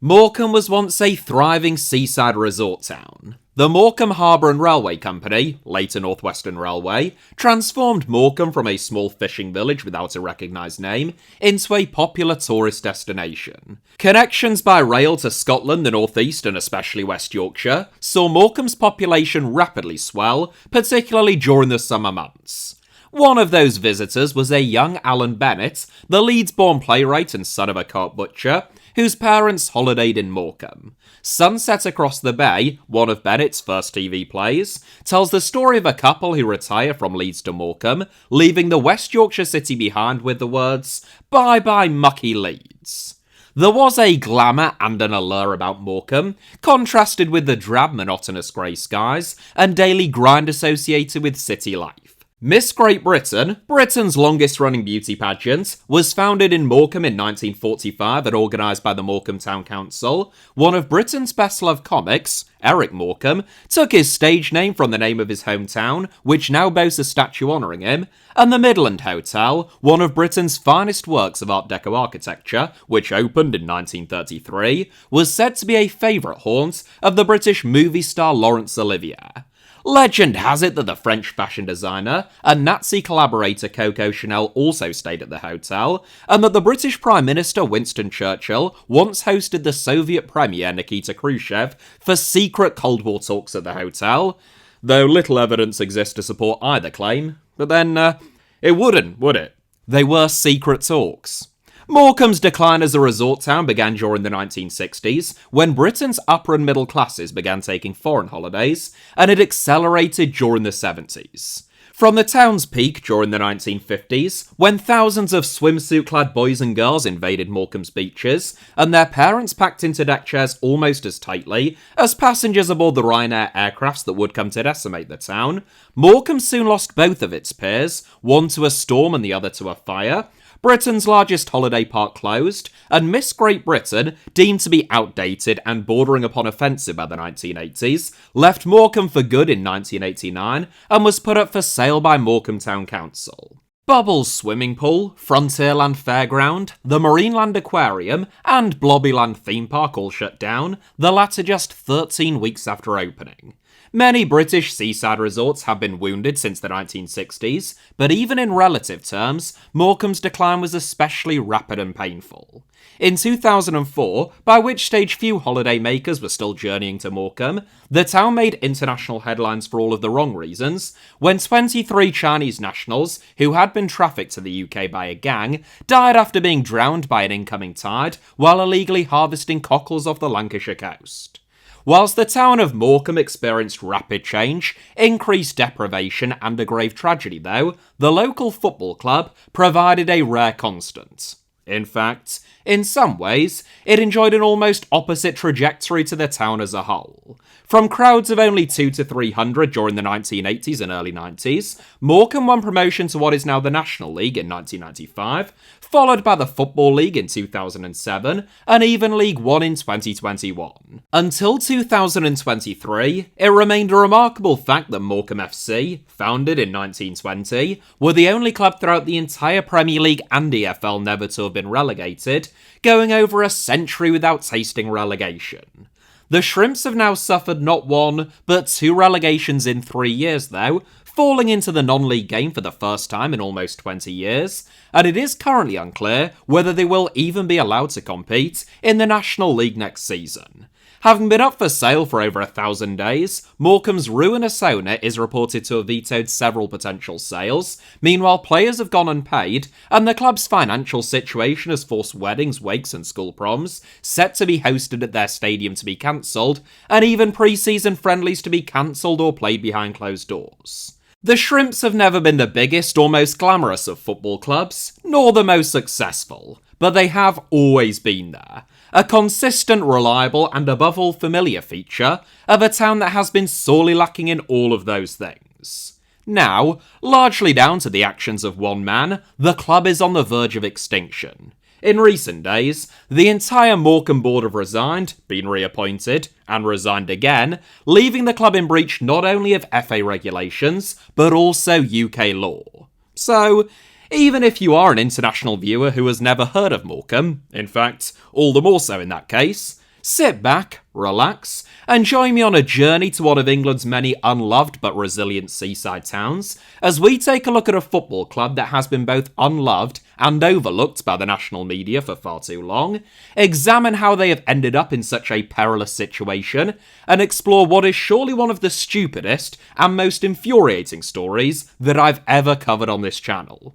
Morecambe was once a thriving seaside resort town. The Morecambe Harbour and Railway Company, later North Western Railway, transformed Morecambe from a small fishing village without a recognised name into a popular tourist destination. Connections by rail to Scotland, the North East and especially West Yorkshire saw Morecambe's population rapidly swell, particularly during the summer months. One of those visitors was a young Alan Bennett, the Leeds-born playwright and son of a cart butcher, whose parents holidayed in Morecambe. Sunset Across the Bay, one of Bennett's first TV plays, tells the story of a couple who retire from Leeds to Morecambe, leaving the West Yorkshire city behind with the words, "Bye bye mucky Leeds." There was a glamour and an allure about Morecambe, contrasted with the drab, monotonous grey skies and daily grind associated with city life. Miss Great Britain, Britain's longest-running beauty pageant, was founded in Morecambe in 1945 and organised by the Morecambe Town Council. One of Britain's best-loved comics, Eric Morecambe, took his stage name from the name of his hometown, which now boasts a statue honouring him, and the Midland Hotel, one of Britain's finest works of Art Deco architecture, which opened in 1933, was said to be a favourite haunt of the British movie star Laurence Olivier. Legend has it that the French fashion designer and Nazi collaborator Coco Chanel also stayed at the hotel, and that the British Prime Minister Winston Churchill once hosted the Soviet Premier Nikita Khrushchev for secret Cold War talks at the hotel, though little evidence exists to support either claim. But then, it wouldn't, would it? They were secret talks. Morecambe's decline as a resort town began during the 1960s, when Britain's upper and middle classes began taking foreign holidays, and it accelerated during the 70s. From the town's peak during the 1950s, when thousands of swimsuit-clad boys and girls invaded Morecambe's beaches, and their parents packed into deck chairs almost as tightly as passengers aboard the Ryanair aircrafts that would come to decimate the town, Morecambe soon lost both of its peers, one to a storm and the other to a fire. Britain's largest holiday park closed, and Miss Great Britain, deemed to be outdated and bordering upon offensive by the 1980s, left Morecambe for good in 1989 and was put up for sale by Morecambe Town Council. Bubbles Swimming Pool, Frontierland Fairground, the Marineland Aquarium, and Blobbyland Theme Park all shut down, the latter just 13 weeks after opening. Many British seaside resorts have been wounded since the 1960s, but even in relative terms, Morecambe's decline was especially rapid and painful. In 2004, by which stage few holidaymakers were still journeying to Morecambe, the town made international headlines for all of the wrong reasons, when 23 Chinese nationals, who had been trafficked to the UK by a gang, died after being drowned by an incoming tide while illegally harvesting cockles off the Lancashire coast. Whilst the town of Morecambe experienced rapid change, increased deprivation and a grave tragedy though, the local football club provided a rare constant. In fact, in some ways, it enjoyed an almost opposite trajectory to the town as a whole. From crowds of only 200 to 300 during the 1980s and early 90s, Morecambe won promotion to what is now the National League in 1995, followed by the Football League in 2007, and even League One in 2021. Until 2023, it remained a remarkable fact that Morecambe FC, founded in 1920, were the only club throughout the entire Premier League and EFL never to have been relegated, going over a century without tasting relegation. The Shrimps have now suffered not one, but two relegations in 3 years though, falling into the non-league game for the first time in almost 20 years, and it is currently unclear whether they will even be allowed to compete in the National League next season. Having been up for sale for over 1,000 days, Morecambe's ruinous owner is reported to have vetoed several potential sales. Meanwhile, players have gone unpaid, and the club's financial situation has forced weddings, wakes and school proms set to be hosted at their stadium to be cancelled, and even pre-season friendlies to be cancelled or played behind closed doors. The Shrimps have never been the biggest or most glamorous of football clubs, nor the most successful, but they have always been there. A consistent, reliable, and above all familiar feature of a town that has been sorely lacking in all of those things. Now, largely down to the actions of one man, the club is on the verge of extinction. In recent days, the entire Morecambe board have resigned, been reappointed, and resigned again, leaving the club in breach not only of FA regulations, but also UK law. So, even if you are an international viewer who has never heard of Morecambe, in fact, all the more so in that case, Sit back, relax, and join me on a journey to one of England's many unloved but resilient seaside towns as we take a look at a football club that has been both unloved and overlooked by the national media for far too long, examine how they have ended up in such a perilous situation, and explore what is surely one of the stupidest and most infuriating stories that I've ever covered on this channel.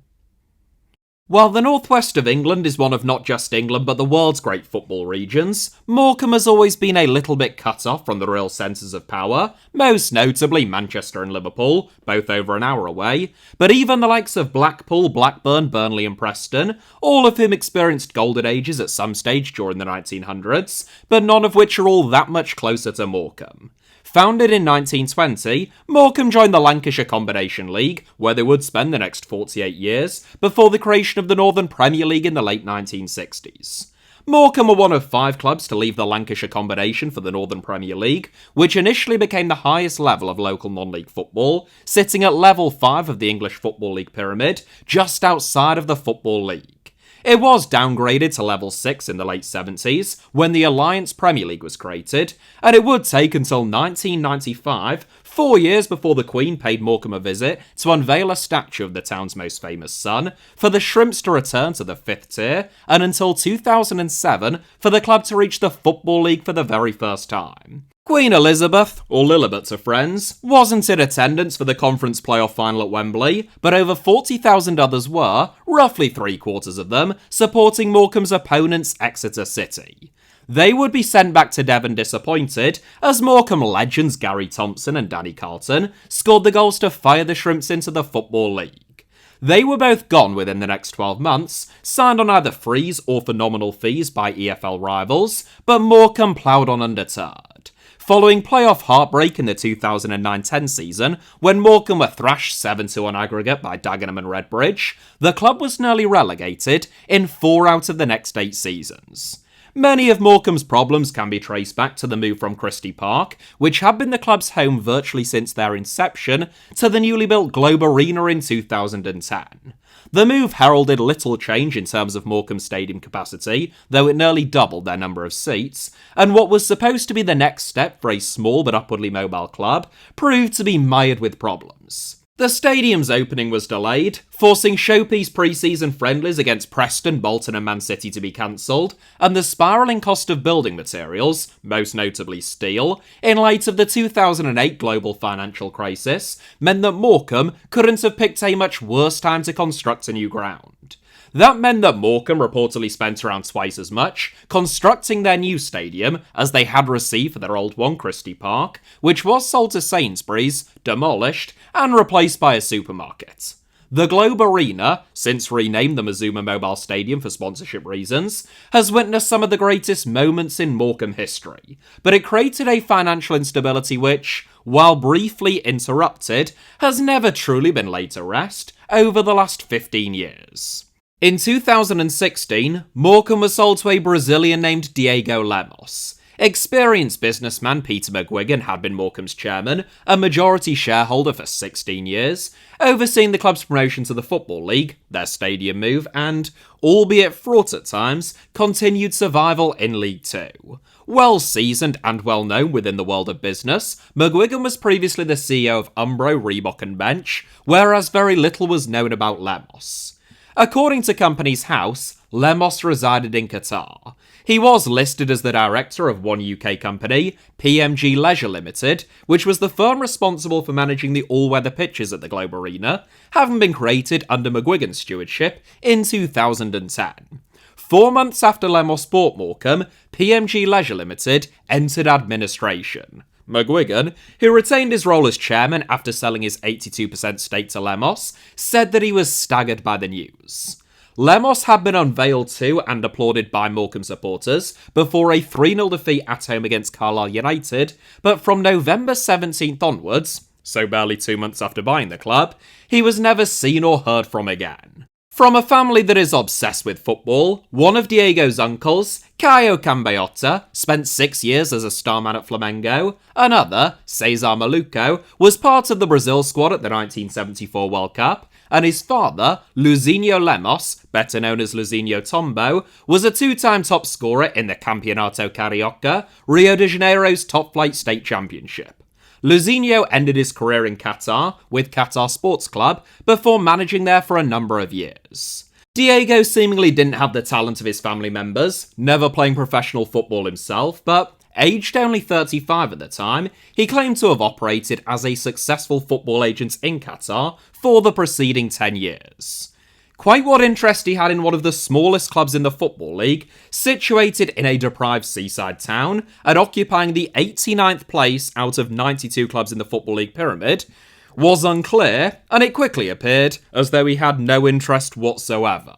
While the northwest of England is one of not just England but the world's great football regions, Morecambe has always been a little bit cut off from the real centres of power, most notably Manchester and Liverpool, both over an hour away, but even the likes of Blackpool, Blackburn, Burnley and Preston, all of whom experienced golden ages at some stage during the 1900s, but none of which are all that much closer to Morecambe. Founded in 1920, Morecambe joined the Lancashire Combination League, where they would spend the next 48 years, before the creation of the Northern Premier League in the late 1960s. Morecambe were one of 5 clubs to leave the Lancashire Combination for the Northern Premier League, which initially became the highest level of local non-league football, sitting at level 5 of the English Football League pyramid, just outside of the Football League. It was downgraded to level 6 in the late 70s, when the Alliance Premier League was created, and it would take until 1995, 4 years before the Queen paid Morecambe a visit to unveil a statue of the town's most famous son, for the Shrimps to return to the 5th tier, and until 2007 for the club to reach the Football League for the very first time. Queen Elizabeth, or Lilibet to friends, wasn't in attendance for the conference playoff final at Wembley, but over 40,000 others were, roughly 3/4 of them, supporting Morecambe's opponents Exeter City. They would be sent back to Devon disappointed, as Morecambe legends Gary Thompson and Danny Carlton scored the goals to fire the Shrimps into the Football League. They were both gone within the next 12 months, signed on either frees or for nominal fees by EFL rivals, but Morecambe ploughed on undeterred. Following playoff heartbreak in the 2009-10 season, when Morecambe were thrashed 7-2 on aggregate by Dagenham and Redbridge, the club was nearly relegated in 4 out of the next 8 seasons. Many of Morecambe's problems can be traced back to the move from Christie Park, which had been the club's home virtually since their inception, to the newly built Globe Arena in 2010. The move heralded little change in terms of Morecambe's stadium capacity, though it nearly doubled their number of seats, and what was supposed to be the next step for a small but upwardly mobile club proved to be mired with problems. The stadium's opening was delayed, forcing showpiece pre-season friendlies against Preston, Bolton and Man City to be cancelled, and the spiralling cost of building materials, most notably steel, in light of the 2008 global financial crisis, meant that Morecambe couldn't have picked a much worse time to construct a new ground. That meant that Morecambe reportedly spent around twice as much constructing their new stadium as they had received for their old one, Christie Park, which was sold to Sainsbury's, demolished, and replaced by a supermarket. The Globe Arena, since renamed the Mazuma Mobile Stadium for sponsorship reasons, has witnessed some of the greatest moments in Morecambe history, but it created a financial instability which, while briefly interrupted, has never truly been laid to rest over the last 15 years. In 2016, Morecambe was sold to a Brazilian named Diego Lemos. Experienced businessman Peter McGuigan had been Morecambe's chairman, a majority shareholder for 16 years, overseeing the club's promotion to the Football League, their stadium move, and, albeit fraught at times, continued survival in League Two. Well seasoned and well known within the world of business, McGuigan was previously the CEO of Umbro, Reebok and Bench, whereas very little was known about Lemos. According to Companies House, Lemos resided in Qatar. He was listed as the director of one UK company, PMG Leisure Limited, which was the firm responsible for managing the all-weather pitches at the Globe Arena, having been created under McGuigan's stewardship in 2010. 4 months after Lemos bought Morecambe, PMG Leisure Limited entered administration. McGuigan, who retained his role as chairman after selling his 82% stake to Lemos, said that he was staggered by the news. Lemos had been unveiled to and applauded by Morecambe supporters before a 3-0 defeat at home against Carlisle United, but from November 17th onwards, so barely 2 months after buying the club, he was never seen or heard from again. From a family that is obsessed with football, one of Diego's uncles, Caio Cambeotta, spent 6 years as a starman at Flamengo. Another, Cesar Maluco, was part of the Brazil squad at the 1974 World Cup, and his father, Luizinho Lemos, better known as Luizinho Tombo, was a 2-time top scorer in the Campeonato Carioca, Rio de Janeiro's top-flight state championship. Luizinho ended his career in Qatar with Qatar Sports Club before managing there for a number of years. Diego seemingly didn't have the talent of his family members, never playing professional football himself, but aged only 35 at the time, he claimed to have operated as a successful football agent in Qatar for the preceding 10 years. Quite what interest he had in one of the smallest clubs in the Football League, situated in a deprived seaside town and occupying the 89th place out of 92 clubs in the Football League pyramid, was unclear, and it quickly appeared as though he had no interest whatsoever.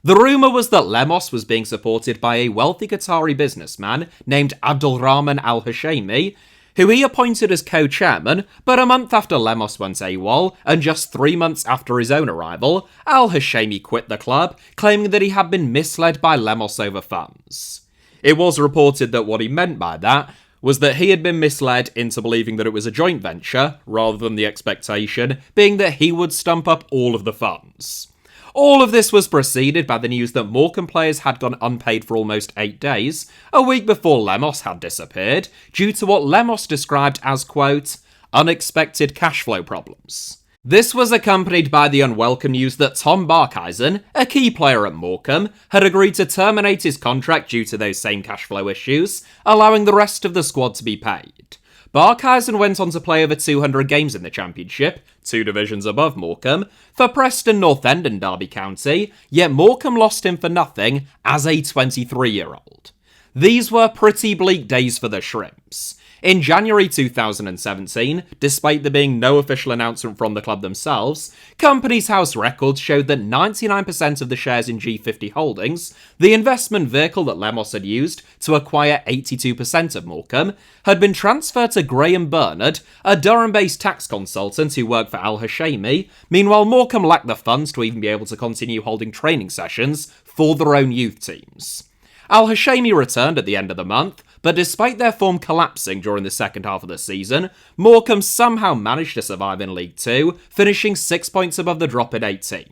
The rumour was that Lemos was being supported by a wealthy Qatari businessman named Abdulrahman Al-Hashemi, who he appointed as co-chairman, but a month after Lemos went AWOL, and just 3 months after his own arrival, Al-Hashemi quit the club, claiming that he had been misled by Lemos over funds. It was reported that what he meant by that was that he had been misled into believing that it was a joint venture, rather than the expectation being that he would stump up all of the funds. All of this was preceded by the news that Morecambe players had gone unpaid for almost 8 days, a week before Lemos had disappeared, due to what Lemos described as, quote, unexpected cash flow problems. This was accompanied by the unwelcome news that Tom Barkhuizen, a key player at Morecambe, had agreed to terminate his contract due to those same cash flow issues, allowing the rest of the squad to be paid. Barkhuizen went on to play over 200 games in the Championship, 2 divisions above Morecambe, for Preston North End and Derby County, yet Morecambe lost him for nothing as a 23-year-old. These were pretty bleak days for the Shrimps. In January 2017, despite there being no official announcement from the club themselves, Companies House records showed that 99% of the shares in G50 Holdings, the investment vehicle that Lemos had used to acquire 82% of Morecambe, had been transferred to Graham Bernard, a Durham-based tax consultant who worked for Al-Hashemi. Meanwhile, Morecambe lacked the funds to even be able to continue holding training sessions for their own youth teams. Al-Hashemi returned at the end of the month, but despite their form collapsing during the second half of the season, Morecambe somehow managed to survive in League 2, finishing 6 points above the drop in 18th.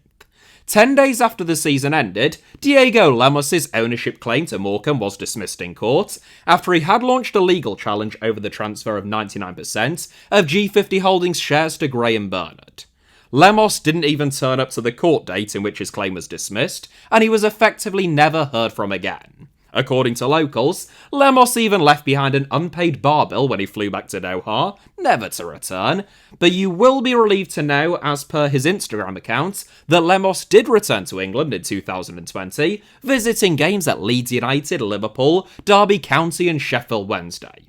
10 days after the season ended, Diego Lemos' ownership claim to Morecambe was dismissed in court, after he had launched a legal challenge over the transfer of 99% of G50 Holdings shares to Graham Bernard. Lemos didn't even turn up to the court date in which his claim was dismissed, and he was effectively never heard from again. According to locals, Lemos even left behind an unpaid bar bill when he flew back to Doha, never to return, but you will be relieved to know, as per his Instagram account, that Lemos did return to England in 2020, visiting games at Leeds United, Liverpool, Derby County and Sheffield Wednesday.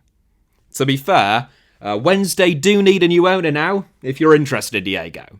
To be fair, Wednesday do need a new owner now, if you're interested, Diego.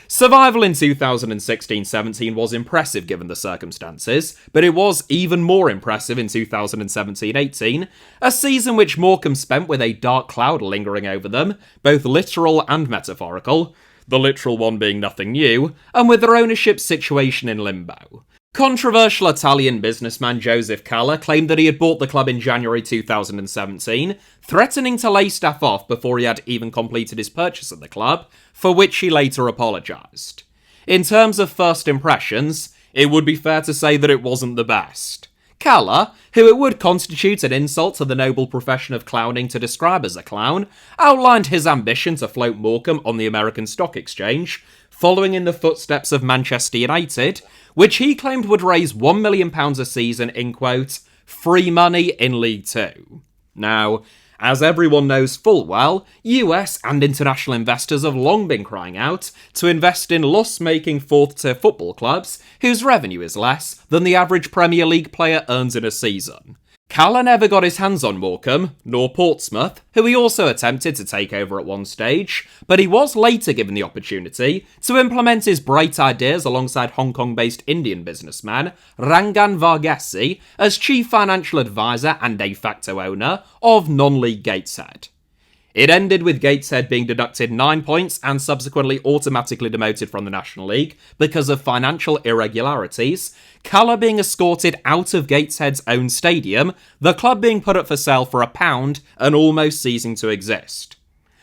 Survival in 2016-17 was impressive given the circumstances, but it was even more impressive in 2017-18, a season which Morecambe spent with a dark cloud lingering over them, both literal and metaphorical, the literal one being nothing new, and with their ownership situation in limbo. Controversial Italian businessman Joseph Cala claimed that he had bought the club in January 2017, threatening to lay staff off before he had even completed his purchase of the club, for which he later apologised. In terms of first impressions, it would be fair to say that it wasn't the best. Cala, who it would constitute an insult to the noble profession of clowning to describe as a clown, outlined his ambition to float Morecambe on the American Stock Exchange, following in the footsteps of Manchester United, which he claimed would raise £1 million a season in, quote, free money in League 2. Now, as everyone knows full well, US and international investors have long been crying out to invest in loss-making fourth-tier football clubs whose revenue is less than the average Premier League player earns in a season. Cala never got his hands on Morecambe, nor Portsmouth, who he also attempted to take over at one stage, but he was later given the opportunity to implement his bright ideas alongside Hong Kong-based Indian businessman Rangan Varghese as chief financial advisor and de facto owner of non-league Gateshead. It ended with Gateshead being deducted 9 points and subsequently automatically demoted from the National League because of financial irregularities, Cala being escorted out of Gateshead's own stadium, the club being put up for sale for £1 and almost ceasing to exist.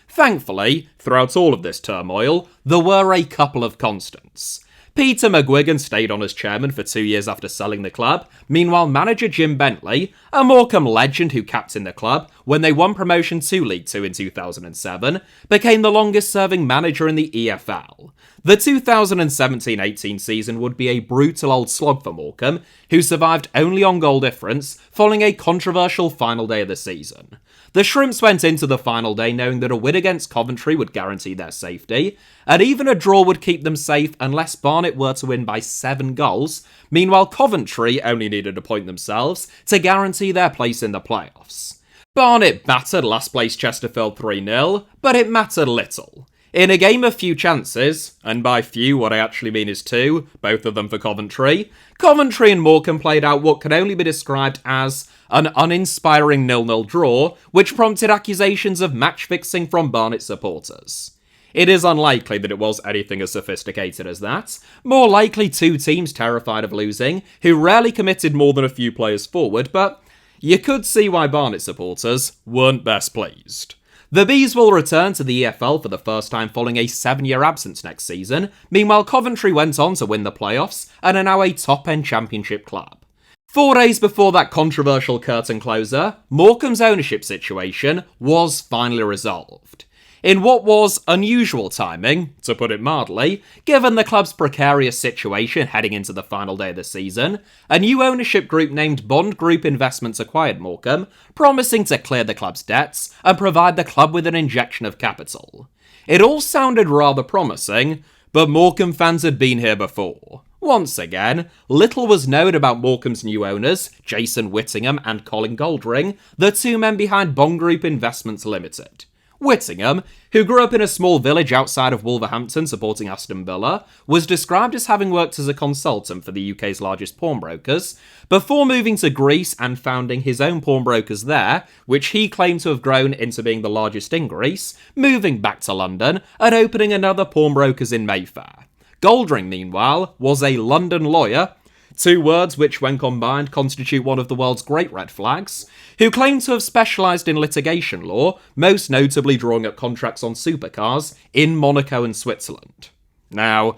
Thankfully, throughout all of this turmoil, there were a couple of constants. Peter McGuigan stayed on as chairman for 2 years after selling the club. Meanwhile, manager Jim Bentley, a Morecambe legend who captained the club when they won promotion to League Two in 2007, became the longest-serving manager in the EFL. The 2017-18 season would be a brutal old slog for Morecambe, who survived only on goal difference following a controversial final day of the season. The Shrimps went into the final day knowing that a win against Coventry would guarantee their safety, and even a draw would keep them safe unless Barnet were to win by 7 goals. Meanwhile, Coventry only needed a point themselves to guarantee their place in the playoffs. Barnet battered last place Chesterfield 3-0, but it mattered little. In a game of few chances, and by few what I actually mean is 2, both of them for Coventry and Morecambe played out what can only be described as an uninspiring 0-0 draw, which prompted accusations of match-fixing from Barnet supporters. It is unlikely that it was anything as sophisticated as that, more likely 2 teams terrified of losing, who rarely committed more than a few players forward, but you could see why Barnet supporters weren't best pleased. The Bees will return to the EFL for the first time following a 7-year absence next season. Meanwhile, Coventry went on to win the playoffs and are now a top-end championship club. 4 days before that controversial curtain closer, Morecambe's ownership situation was finally resolved. In what was unusual timing, to put it mildly, given the club's precarious situation heading into the final day of the season, a new ownership group named Bond Group Investments acquired Morecambe, promising to clear the club's debts and provide the club with an injection of capital. It all sounded rather promising, but Morecambe fans had been here before. Once again, little was known about Morecambe's new owners, Jason Whittingham and Colin Goldring, the 2 men behind Bond Group Investments Limited. Whittingham, who grew up in a small village outside of Wolverhampton supporting Aston Villa, was described as having worked as a consultant for the UK's largest pawnbrokers, before moving to Greece and founding his own pawnbrokers there, which he claimed to have grown into being the largest in Greece, moving back to London and opening another pawnbrokers in Mayfair. Goldring, meanwhile, was a London lawyer, 2 words which when combined constitute one of the world's great red flags, who claimed to have specialised in litigation law, most notably drawing up contracts on supercars in Monaco and Switzerland. Now,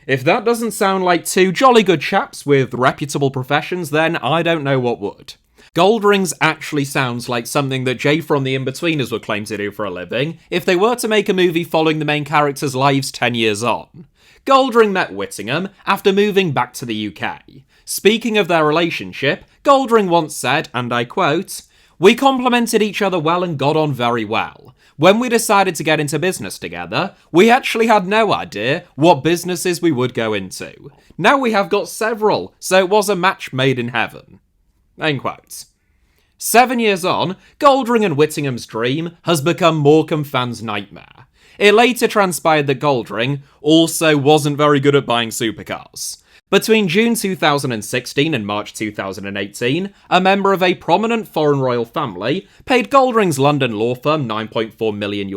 if that doesn't sound like 2 jolly good chaps with reputable professions, then I don't know what would. Goldring's actually sounds like something that Jay from The Inbetweeners would claim to do for a living if they were to make a movie following the main characters' lives 10 years on. Goldring met Whittingham after moving back to the UK. Speaking of their relationship, Goldring once said, and I quote, "We complemented each other well and got on very well. When we decided to get into business together, we actually had no idea what businesses we would go into. Now we have got several, so it was a match made in heaven." End quote. 7 years on, Goldring and Whittingham's dream has become Morecambe fans' nightmare. It later transpired that Goldring also wasn't very good at buying supercars. Between June 2016 and March 2018, a member of a prominent foreign royal family paid Goldring's London law firm €9.4 million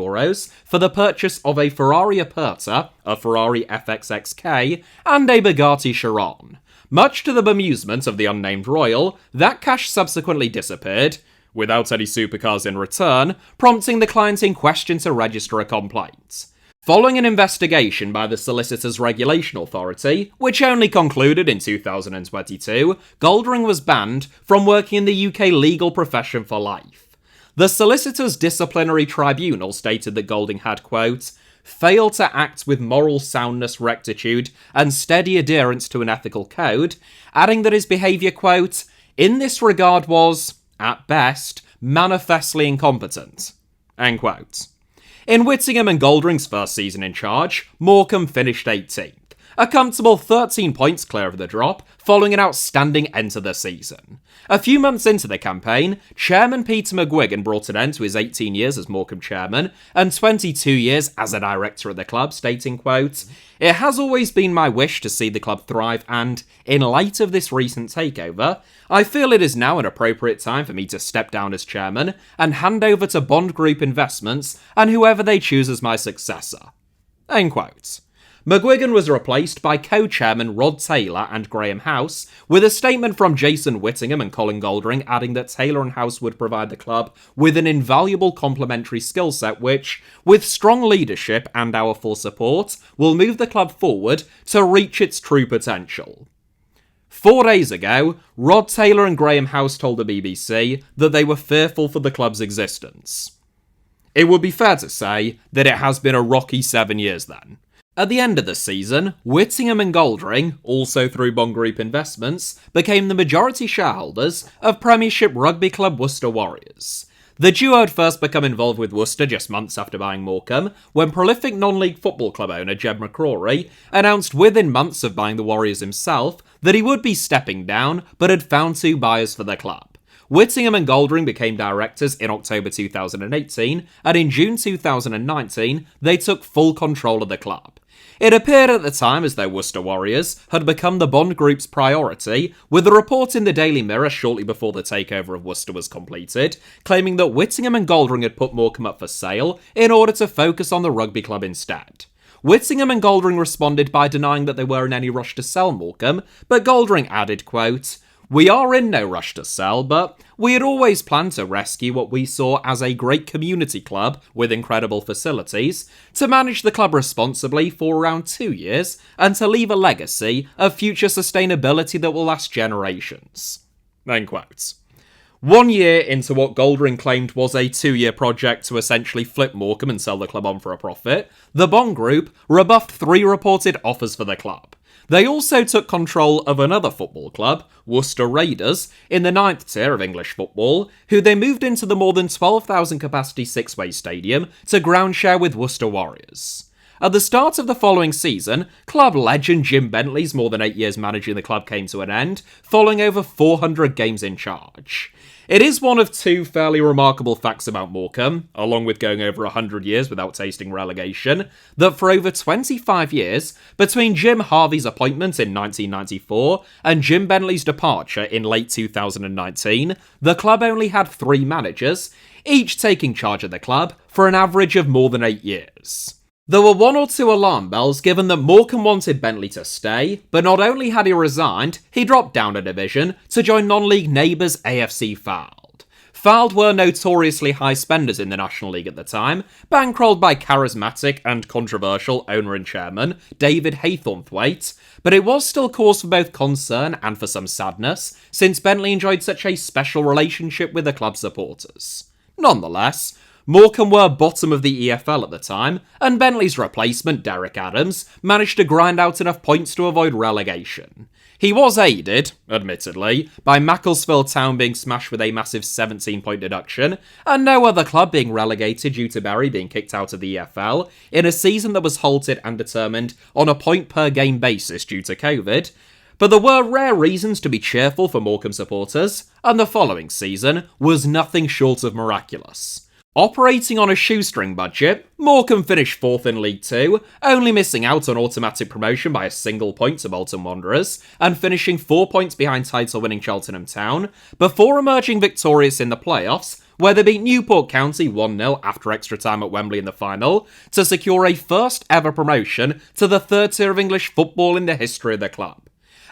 for the purchase of a Ferrari Aperta, a Ferrari FXXK, and a Bugatti Chiron. Much to the bemusement of the unnamed royal, that cash subsequently disappeared, without any supercars in return, prompting the client in question to register a complaint. Following an investigation by the Solicitors Regulation Authority, which only concluded in 2022, Goldring was banned from working in the UK legal profession for life. The Solicitors Disciplinary Tribunal stated that Golding had, quote, failed to act with moral soundness, rectitude, and steady adherence to an ethical code, adding that his behaviour, quote, in this regard was, at best, manifestly incompetent, end quote. In Whittingham and Goldring's first season in charge, Morecambe finished 18th. a comfortable 13 points clear of the drop, following an outstanding end to the season. A few months into the campaign, Chairman Peter McGuigan brought an end to his 18 years as Morecambe chairman and 22 years as a director at the club, stating, quote, "It has always been my wish to see the club thrive and, in light of this recent takeover, I feel it is now an appropriate time for me to step down as chairman and hand over to Bond Group Investments and whoever they choose as my successor." End quote. McGuigan was replaced by co-chairman Rod Taylor and Graham House, with a statement from Jason Whittingham and Colin Goldring adding that Taylor and House would provide the club with an invaluable complementary skill set which, with strong leadership and our full support, will move the club forward to reach its true potential. 4 days ago, Rod Taylor and Graham House told the BBC that they were fearful for the club's existence. It would be fair to say that it has been a rocky 7 years then. At the end of the season, Whittingham and Goldring, also through Bond Group Investments, became the majority shareholders of Premiership rugby club Worcester Warriors. The duo had first become involved with Worcester just months after buying Morecambe, when prolific non-league football club owner Jed McCrory announced within months of buying the Warriors himself that he would be stepping down, but had found 2 buyers for the club. Whittingham and Goldring became directors in October 2018, and in June 2019, they took full control of the club. It appeared at the time as though Worcester Warriors had become the Bond Group's priority, with a report in the Daily Mirror shortly before the takeover of Worcester was completed, claiming that Whittingham and Goldring had put Morecambe up for sale in order to focus on the rugby club instead. Whittingham and Goldring responded by denying that they were in any rush to sell Morecambe, but Goldring added, quote, "We are in no rush to sell, but we had always planned to rescue what we saw as a great community club with incredible facilities, to manage the club responsibly for around 2 years, and to leave a legacy of future sustainability that will last generations." End quote. 1 year into what Goldring claimed was a 2-year project to essentially flip Morecambe and sell the club on for a profit, the Bond Group rebuffed 3 reported offers for the club. They also took control of another football club, Worcester Raiders, in the 9th tier of English football, who they moved into the more than 12,000 capacity six-way stadium to ground share with Worcester Warriors. At the start of the following season, club legend Jim Bentley's more than 8 years managing the club came to an end, following over 400 games in charge. It is one of 2 fairly remarkable facts about Morecambe, along with going over 100 years without tasting relegation, that for over 25 years, between Jim Harvey's appointment in 1994 and Jim Bentley's departure in late 2019, the club only had 3 managers, each taking charge of the club for an average of more than 8 years. There were 1 or 2 alarm bells given that Morecambe wanted Bentley to stay, but not only had he resigned, he dropped down a division to join non-league neighbours AFC Fylde. Fylde were notoriously high spenders in the National League at the time, bankrolled by charismatic and controversial owner and chairman David Haythornthwaite, but it was still cause for both concern and for some sadness, since Bentley enjoyed such a special relationship with the club supporters. Nonetheless, Morecambe were bottom of the EFL at the time, and Bentley's replacement, Derek Adams, managed to grind out enough points to avoid relegation. He was aided, admittedly, by Macclesfield Town being smashed with a massive 17-point deduction, and no other club being relegated due to Bury being kicked out of the EFL, in a season that was halted and determined on a point-per-game basis due to COVID. But there were rare reasons to be cheerful for Morecambe supporters, and the following season was nothing short of miraculous. Operating on a shoestring budget, Morecambe finished 4th in League 2, only missing out on automatic promotion by a single point to Bolton Wanderers, and finishing 4 points behind title-winning Cheltenham Town, before emerging victorious in the playoffs, where they beat Newport County 1-0 after extra time at Wembley in the final, to secure a first-ever promotion to the 3rd tier of English football in the history of the club.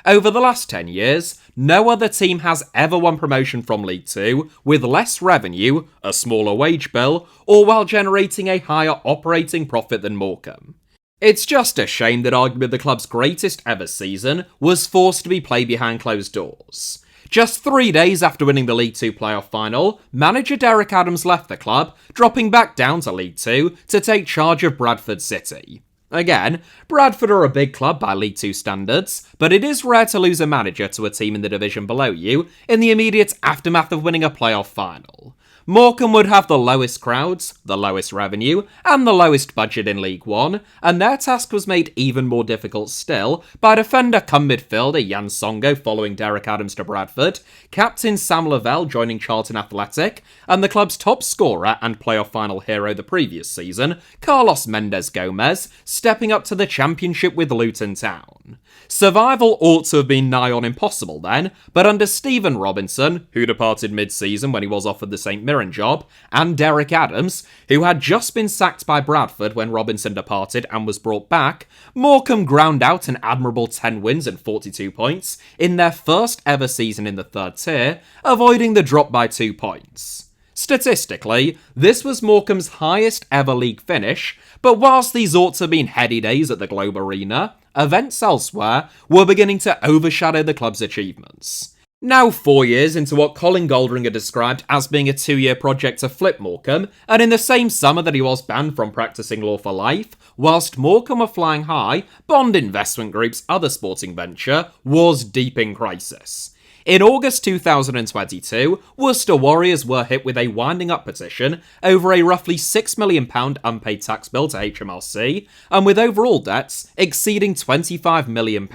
Over the last 10 years, no other team has ever won promotion from League 2 with less revenue, a smaller wage bill, or while generating a higher operating profit than Morecambe. It's just a shame that arguably the club's greatest ever season was forced to be played behind closed doors. Just 3 days after winning the League 2 playoff final, manager Derek Adams left the club, dropping back down to League 2 to take charge of Bradford City. Again, Bradford are a big club by League 2 standards, but it is rare to lose a manager to a team in the division below you in the immediate aftermath of winning a playoff final. Morecambe would have the lowest crowds, the lowest revenue, and the lowest budget in League One, and their task was made even more difficult still by defender cum midfielder Jan Songo following Derek Adams to Bradford, captain Sam Lavelle joining Charlton Athletic, and the club's top scorer and playoff final hero the previous season, Carlos Mendes Gomez, stepping up to the Championship with Luton Town. Survival ought to have been nigh on impossible then, but under Stephen Robinson, who departed mid-season when he was offered the St Mirren job, and Derek Adams, who had just been sacked by Bradford when Robinson departed and was brought back, Morecambe ground out an admirable 10 wins and 42 points in their first ever season in the third tier, avoiding the drop by 2 points. Statistically, this was Morecambe's highest ever league finish, but whilst these ought to have been heady days at the Globe Arena, events elsewhere were beginning to overshadow the club's achievements. Now 4 years into what Colin Goldringer described as being a 2-year project to flip Morecambe, and in the same summer that he was banned from practising law for life, whilst Morecambe were flying high, Bond Investment Group's other sporting venture was deep in crisis. In August 2022, Worcester Warriors were hit with a winding up petition over a roughly £6 million unpaid tax bill to HMRC, and with overall debts exceeding £25 million.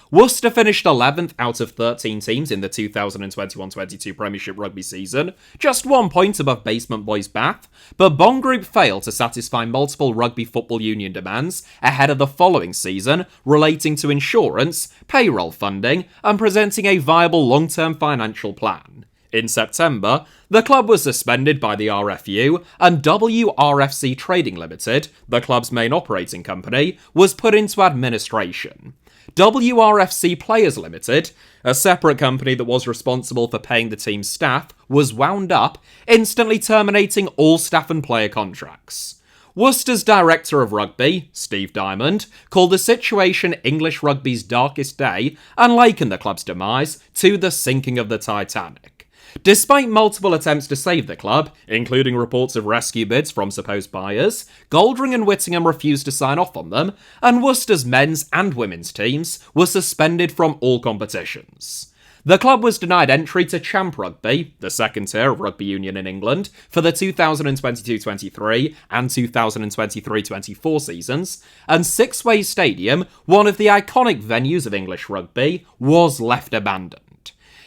Worcester finished 11th out of 13 teams in the 2021-22 Premiership rugby season, just 1 point above Basement Boys Bath, but Bond Group failed to satisfy multiple Rugby Football Union demands ahead of the following season relating to insurance, payroll funding, and presenting a viable long-term financial plan. In September, the club was suspended by the RFU, and WRFC Trading Limited, the club's main operating company, was put into administration. WRFC Players Limited, a separate company that was responsible for paying the team's staff, was wound up, instantly terminating all staff and player contracts. Worcester's director of rugby, Steve Diamond, called the situation English rugby's darkest day and likened the club's demise to the sinking of the Titanic. Despite multiple attempts to save the club, including reports of rescue bids from supposed buyers, Goldring and Whittingham refused to sign off on them, and Worcester's men's and women's teams were suspended from all competitions. The club was denied entry to Champ Rugby, the second tier of rugby union in England, for the 2022-23 and 2023-24 seasons, and Six Ways Stadium, one of the iconic venues of English rugby, was left abandoned.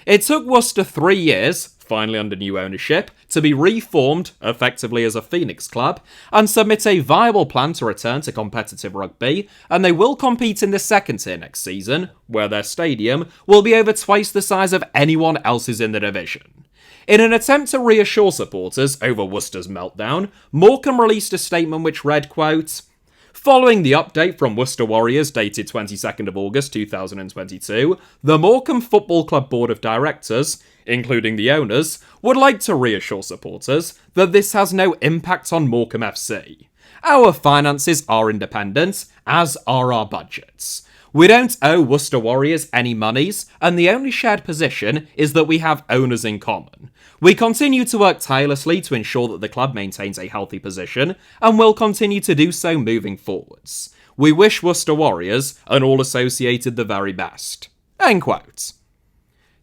It took Worcester 3 years, finally under new ownership, to be reformed, effectively as a Phoenix club, and submit a viable plan to return to competitive rugby, and they will compete in the second tier next season, where their stadium will be over twice the size of anyone else's in the division. In an attempt to reassure supporters over Worcester's meltdown, Morecambe released a statement which read, quote, "Following the update from Worcester Warriors dated 22nd of August 2022, the Morecambe Football Club Board of Directors, including the owners, would like to reassure supporters that this has no impact on Morecambe FC. Our finances are independent, as are our budgets. We don't owe Worcester Warriors any monies, and the only shared position is that we have owners in common. We continue to work tirelessly to ensure that the club maintains a healthy position, and will continue to do so moving forwards. We wish Worcester Warriors and all associated the very best." End quote.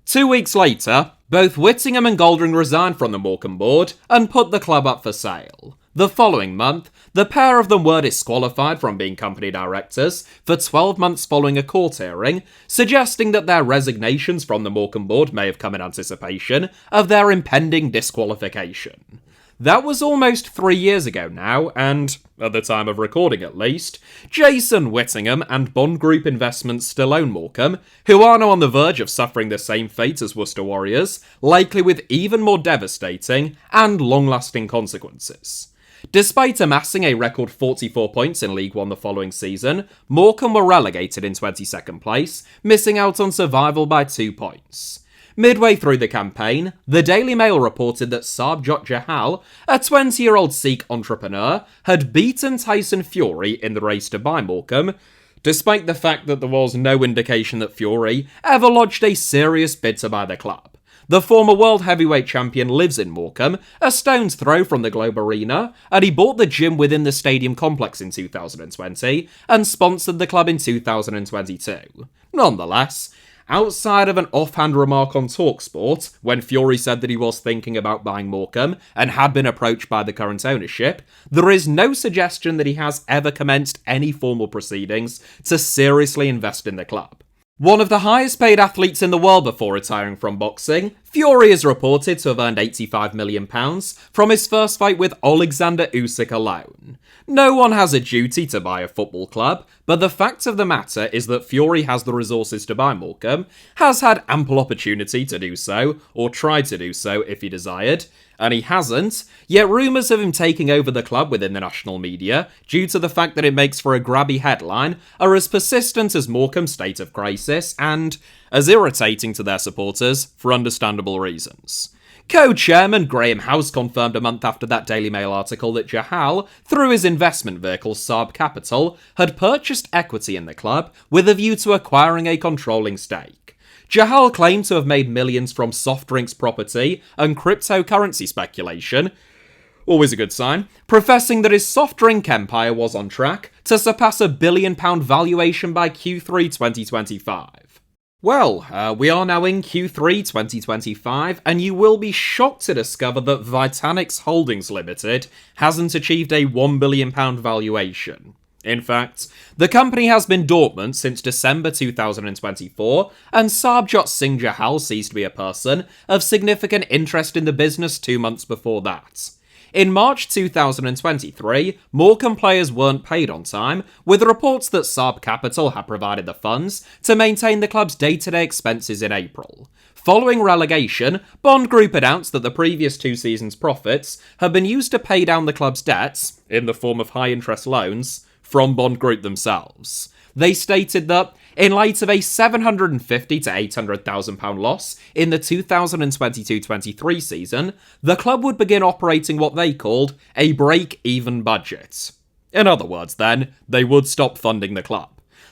2 weeks later, both Whittingham and Goldring resigned from the Morecambe board and put the club up for sale. The following month, the pair of them were disqualified from being company directors for 12 months following a court hearing, suggesting that their resignations from the Morecambe board may have come in anticipation of their impending disqualification. That was almost 3 years ago now, and, at the time of recording at least, Jason Whittingham and Bond Group Investments still own Morecambe, who are now on the verge of suffering the same fate as Worcester Warriors, likely with even more devastating and long-lasting consequences. Despite amassing a record 44 points in League One the following season, Morecambe were relegated in 22nd place, missing out on survival by 2 points. Midway through the campaign, the Daily Mail reported that Sarbjot Jahal, a 20-year-old Sikh entrepreneur, had beaten Tyson Fury in the race to buy Morecambe, despite the fact that there was no indication that Fury ever lodged a serious bid to buy the club. The former world heavyweight champion lives in Morecambe, a stone's throw from the Globe Arena, and he bought the gym within the stadium complex in 2020 and sponsored the club in 2022. Nonetheless, outside of an offhand remark on TalkSport, when Fury said that he was thinking about buying Morecambe and had been approached by the current ownership, there is no suggestion that he has ever commenced any formal proceedings to seriously invest in the club. One of the highest paid athletes in the world before retiring from boxing, Fury is reported to have earned £85 million from his first fight with Alexander Usyk alone. No one has a duty to buy a football club, but the fact of the matter is that Fury has the resources to buy Morecambe, has had ample opportunity to do so, or tried to do so if he desired, and he hasn't, yet rumours of him taking over the club within the national media, due to the fact that it makes for a grabby headline, are as persistent as Morecambe's state of crisis, and as irritating to their supporters, for understandable reasons. Co-chairman Graham House confirmed a month after that Daily Mail article that Jahal, through his investment vehicle Saab Capital, had purchased equity in the club with a view to acquiring a controlling stake. Jahal claimed to have made millions from soft drinks property and cryptocurrency speculation, always a good sign, professing that his soft drink empire was on track to surpass £1 billion valuation by Q3 2025. Well, we are now in Q3 2025, and you will be shocked to discover that Vitanix Holdings Limited hasn't achieved a £1 billion valuation. In fact, the company has been dormant since December 2024, and Sarbjot Singh Jahal ceased to be a person of significant interest in the business 2 months before that. In March 2023, Morecambe players weren't paid on time, with reports that Saab Capital had provided the funds to maintain the club's day-to-day expenses in April. Following relegation, Bond Group announced that the previous 2 seasons' profits had been used to pay down the club's debts, in the form of high-interest loans, from Bond Group themselves. They stated that, in light of a £750,000 to £800,000 loss in the 2022-23 season, the club would begin operating what they called a break-even budget. In other words, then, they would stop funding the club.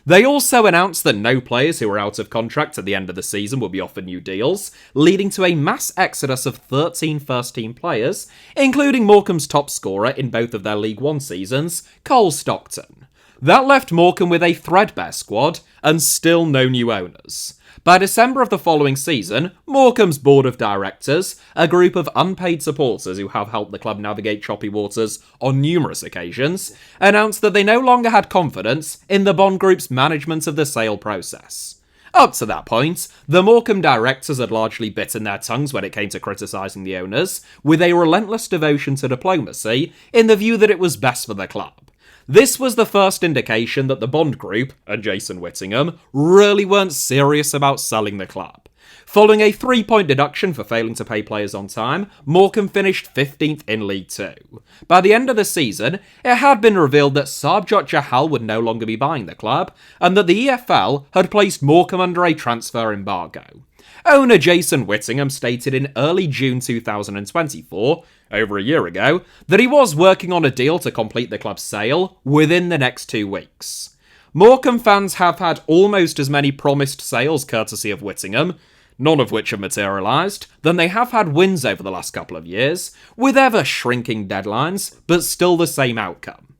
They also announced that no players who were out of contract at the end of the season would be offered new deals, leading to a mass exodus of 13 first-team players, including Morecambe's top scorer in both of their League One seasons, Cole Stockton. That left Morecambe with a threadbare squad, and still no new owners. By December of the following season, Morecambe's board of directors, a group of unpaid supporters who have helped the club navigate choppy waters on numerous occasions, announced that they no longer had confidence in the Bond Group's management of the sale process. Up to that point, the Morecambe directors had largely bitten their tongues when it came to criticising the owners, with a relentless devotion to diplomacy in the view that it was best for the club. This was the first indication that the Bond Group, and Jason Whittingham, really weren't serious about selling the club. Following a 3-point deduction for failing to pay players on time, Morecambe finished 15th in League 2. By the end of the season, it had been revealed that Sarbjot Jahal would no longer be buying the club, and that the EFL had placed Morecambe under a transfer embargo. Owner Jason Whittingham stated in early June 2024, over a year ago, that he was working on a deal to complete the club's sale within the next 2 weeks. Morecambe fans have had almost as many promised sales courtesy of Whittingham, none of which have materialised, than they have had wins over the last couple of years, with ever shrinking deadlines, but still the same outcome.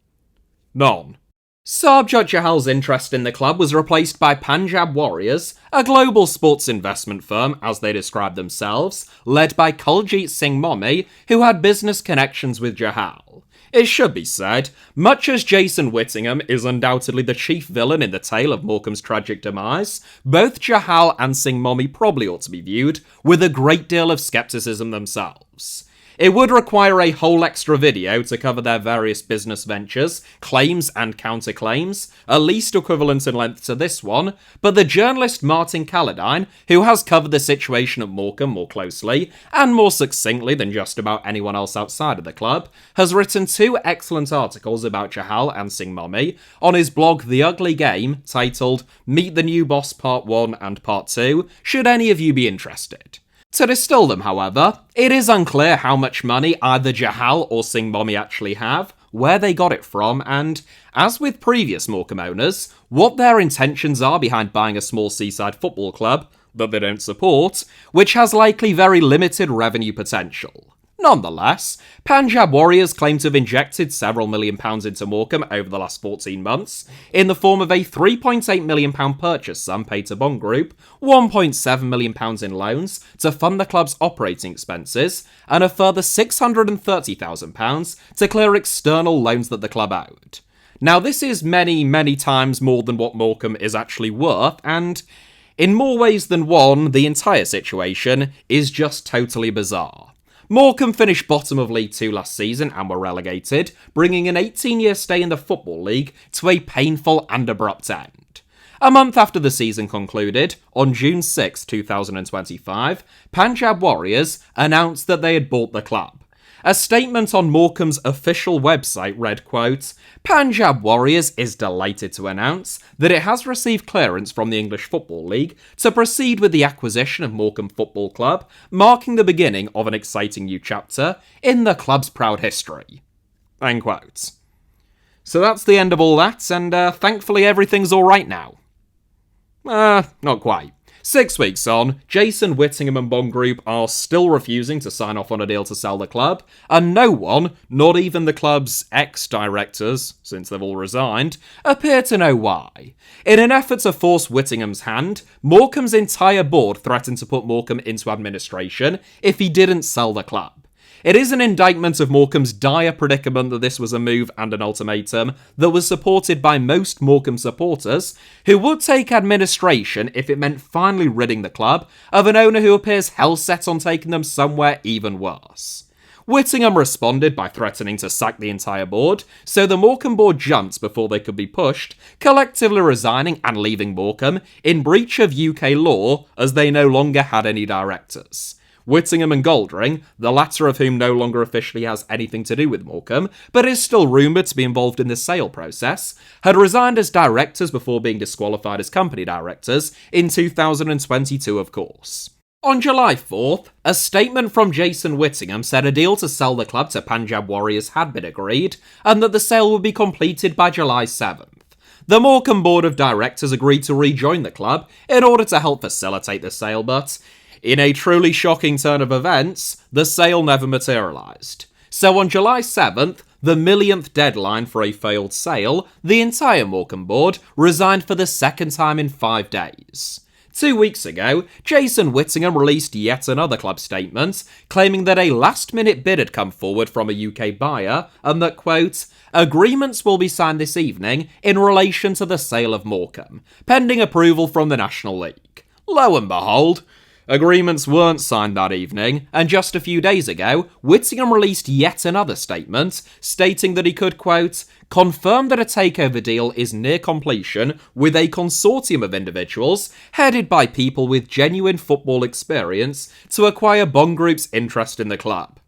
None. Sarbjot Jahal's interest in the club was replaced by Punjab Warriors, a global sports investment firm, as they describe themselves, led by Kuljit Singh Mommy, who had business connections with Jahal. It should be said, much as Jason Whittingham is undoubtedly the chief villain in the tale of Morecambe's tragic demise, both Jahal and Singh Mommy probably ought to be viewed with a great deal of scepticism themselves. It would require a whole extra video to cover their various business ventures, claims and counterclaims, at least equivalent in length to this one, but the journalist Martin Calladine, who has covered the situation at Morecambe more closely, and more succinctly than just about anyone else outside of the club, has written 2 excellent articles about Jahal and Singh Mommy on his blog The Ugly Game, titled Meet the New Boss Part 1 and Part 2, should any of you be interested. To distill them, however, it is unclear how much money either Jahal or Singh Mommy actually have, where they got it from, and, as with previous Morecambe owners, what their intentions are behind buying a small seaside football club that they don't support, which has likely very limited revenue potential. Nonetheless, Punjab Warriors claim to have injected several £1 million into Morecambe over the last 14 months, in the form of a £3.8 million purchase sum paid to Bond Group, £1.7 million in loans to fund the club's operating expenses, and a further £630,000 to clear external loans that the club owed. Now, this is many, many times more than what Morecambe is actually worth, and in more ways than one, the entire situation is just totally bizarre. Morecambe finished bottom of League 2 last season and were relegated, bringing an 18-year stay in the Football League to a painful and abrupt end. A month after the season concluded, on June 6, 2025, Punjab Warriors announced that they had bought the club. A statement on Morecambe's official website read, quote, "Punjab Warriors is delighted to announce that it has received clearance from the English Football League to proceed with the acquisition of Morecambe Football Club, marking the beginning of an exciting new chapter in the club's proud history." End quote. So that's the end of all that, and thankfully everything's alright now. Not quite. 6 weeks on, Jason Whittingham and Bond Group are still refusing to sign off on a deal to sell the club, and no one, not even the club's ex-directors, since they've all resigned, appear to know why. In an effort to force Whittingham's hand, Morecambe's entire board threatened to put Morecambe into administration if he didn't sell the club. It is an indictment of Morecambe's dire predicament that this was a move and an ultimatum that was supported by most Morecambe supporters, who would take administration if it meant finally ridding the club of an owner who appears hell-set on taking them somewhere even worse. Whittingham responded by threatening to sack the entire board, so the Morecambe board jumped before they could be pushed, collectively resigning and leaving Morecambe in breach of UK law as they no longer had any directors. Whittingham and Goldring, the latter of whom no longer officially has anything to do with Morecambe, but is still rumoured to be involved in the sale process, had resigned as directors before being disqualified as company directors in 2022, of course. On July 4th, a statement from Jason Whittingham said a deal to sell the club to Punjab Warriors had been agreed, and that the sale would be completed by July 7th. The Morecambe Board of Directors agreed to rejoin the club in order to help facilitate the sale, but in a truly shocking turn of events, the sale never materialised. So on July 7th, the millionth deadline for a failed sale, the entire Morecambe board resigned for the second time in 5 days. 2 weeks ago, Jason Whittingham released yet another club statement, claiming that a last-minute bid had come forward from a UK buyer, and that, quote, "agreements will be signed this evening in relation to the sale of Morecambe, pending approval from the National League." Lo and behold, agreements weren't signed that evening, and just a few days ago, Whittingham released yet another statement, stating that he could, quote, "confirm that a takeover deal is near completion with a consortium of individuals, headed by people with genuine football experience, to acquire Bond Group's interest in the club."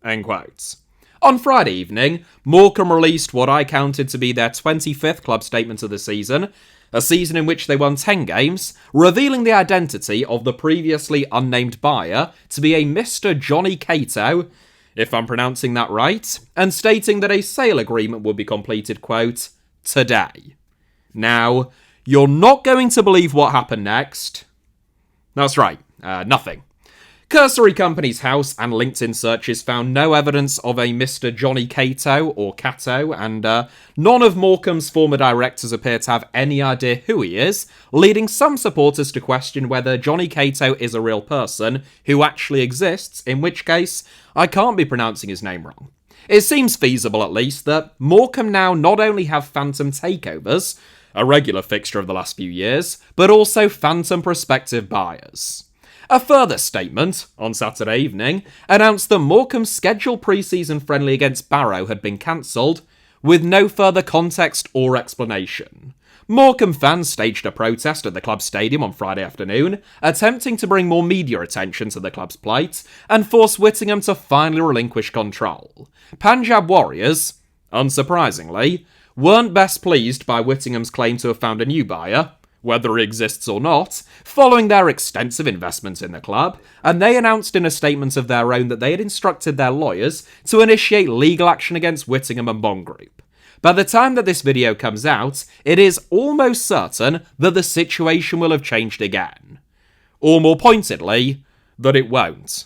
End quote. On Friday evening, Morecambe released what I counted to be their 25th club statement of the season, a season in which they won 10 games, revealing the identity of the previously unnamed buyer to be a Mr. Johnny Cato, if I'm pronouncing that right, and stating that a sale agreement would be completed, quote, "today." Now, you're not going to believe what happened next. That's right, nothing. Cursory Company's House and LinkedIn searches found no evidence of a Mr. Johnny Cato or Cato, and none of Morecambe's former directors appear to have any idea who he is, leading some supporters to question whether Johnny Cato is a real person who actually exists, in which case I can't be pronouncing his name wrong. It seems feasible, at least, that Morecambe now not only have phantom takeovers, a regular fixture of the last few years, but also phantom prospective buyers. A further statement, on Saturday evening, announced that Morecambe's scheduled pre-season friendly against Barrow had been cancelled, with no further context or explanation. Morecambe fans staged a protest at the club stadium on Friday afternoon, attempting to bring more media attention to the club's plight, and force Whittingham to finally relinquish control. Punjab Warriors, unsurprisingly, weren't best pleased by Whittingham's claim to have found a new buyer, whether he exists or not, following their extensive investment in the club, and they announced in a statement of their own that they had instructed their lawyers to initiate legal action against Whittingham and Bond Group. By the time that this video comes out, it is almost certain that the situation will have changed again. Or more pointedly, that it won't.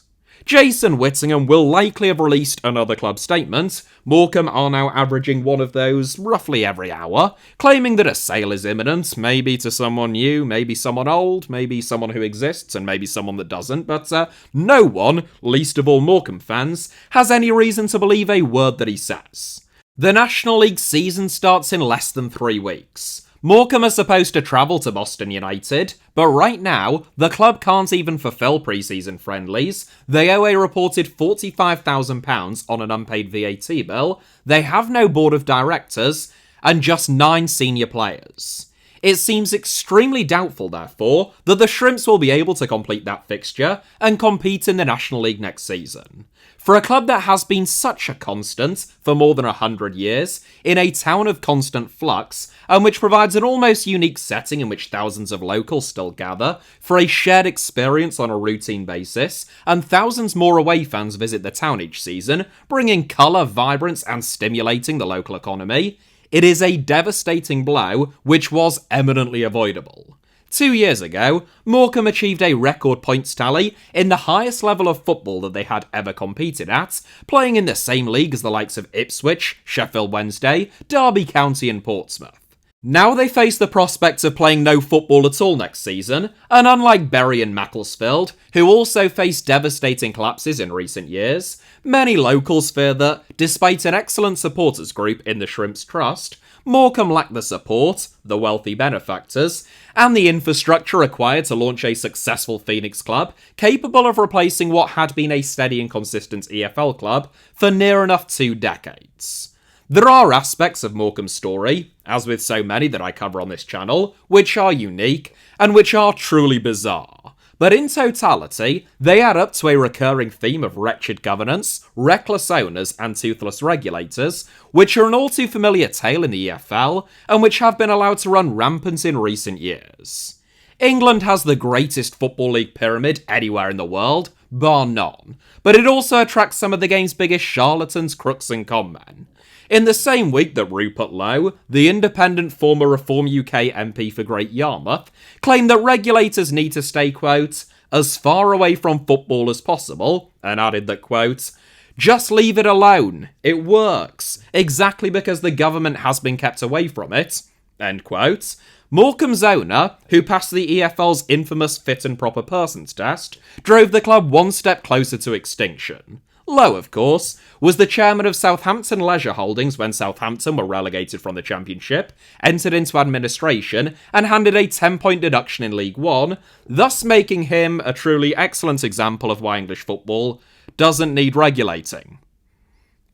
Jason Whittingham will likely have released another club statement. Morecambe are now averaging one of those roughly every hour, claiming that a sale is imminent, maybe to someone new, maybe someone old, maybe someone who exists, and maybe someone that doesn't, but no one, least of all Morecambe fans, has any reason to believe a word that he says. The National League season starts in less than 3 weeks. Morecambe are supposed to travel to Boston United, but right now, the club can't even fulfill pre-season friendlies. They owe a reported £45,000 on an unpaid VAT bill, they have no board of directors, and just 9 senior players. It seems extremely doubtful, therefore, that the Shrimps will be able to complete that fixture and compete in the National League next season. For a club that has been such a constant for more than 100 years, in a town of constant flux, and which provides an almost unique setting in which thousands of locals still gather for a shared experience on a routine basis, and thousands more away fans visit the town each season, bringing colour, vibrance, and stimulating the local economy, it is a devastating blow which was eminently avoidable. 2 years ago, Morecambe achieved a record points tally in the highest level of football that they had ever competed at, playing in the same league as the likes of Ipswich, Sheffield Wednesday, Derby County and Portsmouth. Now they face the prospect of playing no football at all next season, and unlike Bury and Macclesfield, who also faced devastating collapses in recent years, many locals fear that, despite an excellent supporters group in the Shrimps Trust, Morecambe lack the support, the wealthy benefactors, and the infrastructure required to launch a successful Phoenix club capable of replacing what had been a steady and consistent EFL club for near enough 2 decades. There are aspects of Morecambe's story, as with so many that I cover on this channel, which are unique and which are truly bizarre. But in totality, they add up to a recurring theme of wretched governance, reckless owners, and toothless regulators, which are an all too familiar tale in the EFL, and which have been allowed to run rampant in recent years. England has the greatest football league pyramid anywhere in the world, bar none, but it also attracts some of the game's biggest charlatans, crooks, and conmen. In the same week that Rupert Lowe, the independent former Reform UK MP for Great Yarmouth, claimed that regulators need to stay, quote, as far away from football as possible, and added that, quote, just leave it alone, it works, exactly because the government has been kept away from it, end quote. Morecambe's owner, who passed the EFL's infamous fit and proper persons test, drove the club one step closer to extinction. Lowe, of course, was the chairman of Southampton Leisure Holdings when Southampton were relegated from the Championship, entered into administration, and handed a 10-point deduction in League One, thus making him a truly excellent example of why English football doesn't need regulating.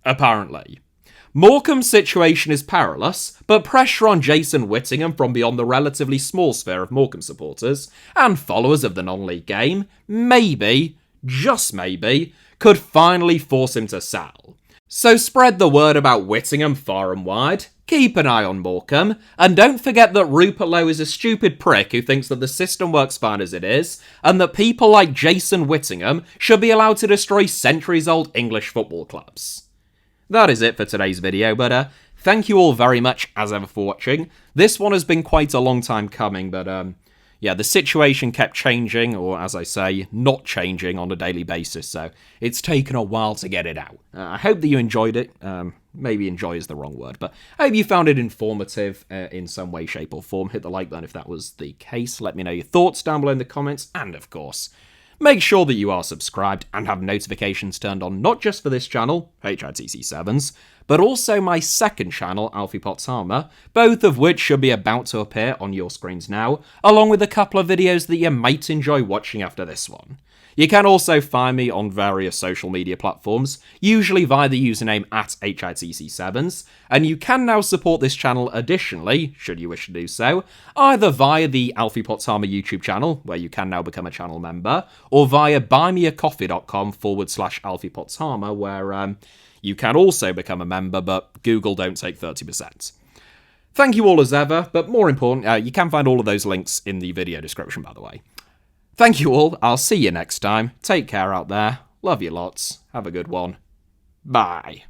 Apparently. Morecambe's situation is perilous, but pressure on Jason Whittingham from beyond the relatively small sphere of Morecambe supporters and followers of the non-league game, maybe, just maybe, could finally force him to sell. So spread the word about Whittingham far and wide, keep an eye on Morecambe, and don't forget that Rupert Lowe is a stupid prick who thinks that the system works fine as it is, and that people like Jason Whittingham should be allowed to destroy centuries-old English football clubs. That is it for today's video, but thank you all very much as ever for watching. This one has been quite a long time coming, but yeah, the situation kept changing, or as I say, not changing on a daily basis, so it's taken a while to get it out. I hope that you enjoyed it. Maybe enjoy is the wrong word, but I hope you found it informative in some way, shape, or form. Hit the like button if that was the case. Let me know your thoughts down below in the comments, and of course, make sure that you are subscribed and have notifications turned on, not just for this channel, HITC Sevens, but also my second channel, Alfie Potts Armour, both of which should be about to appear on your screens now, along with a couple of videos that you might enjoy watching after this one. You can also find me on various social media platforms, usually via the username @HITC Sevens, and you can now support this channel additionally, should you wish to do so, either via the Alfie Potts Armour YouTube channel, where you can now become a channel member, or via buymeacoffee.com/Alfie Potts Armour, where you can also become a member, but Google don't take 30%. Thank you all as ever, but more important, you can find all of those links in the video description, by the way. Thank you all, I'll see you next time. Take care out there. Love you lots. Have a good one. Bye.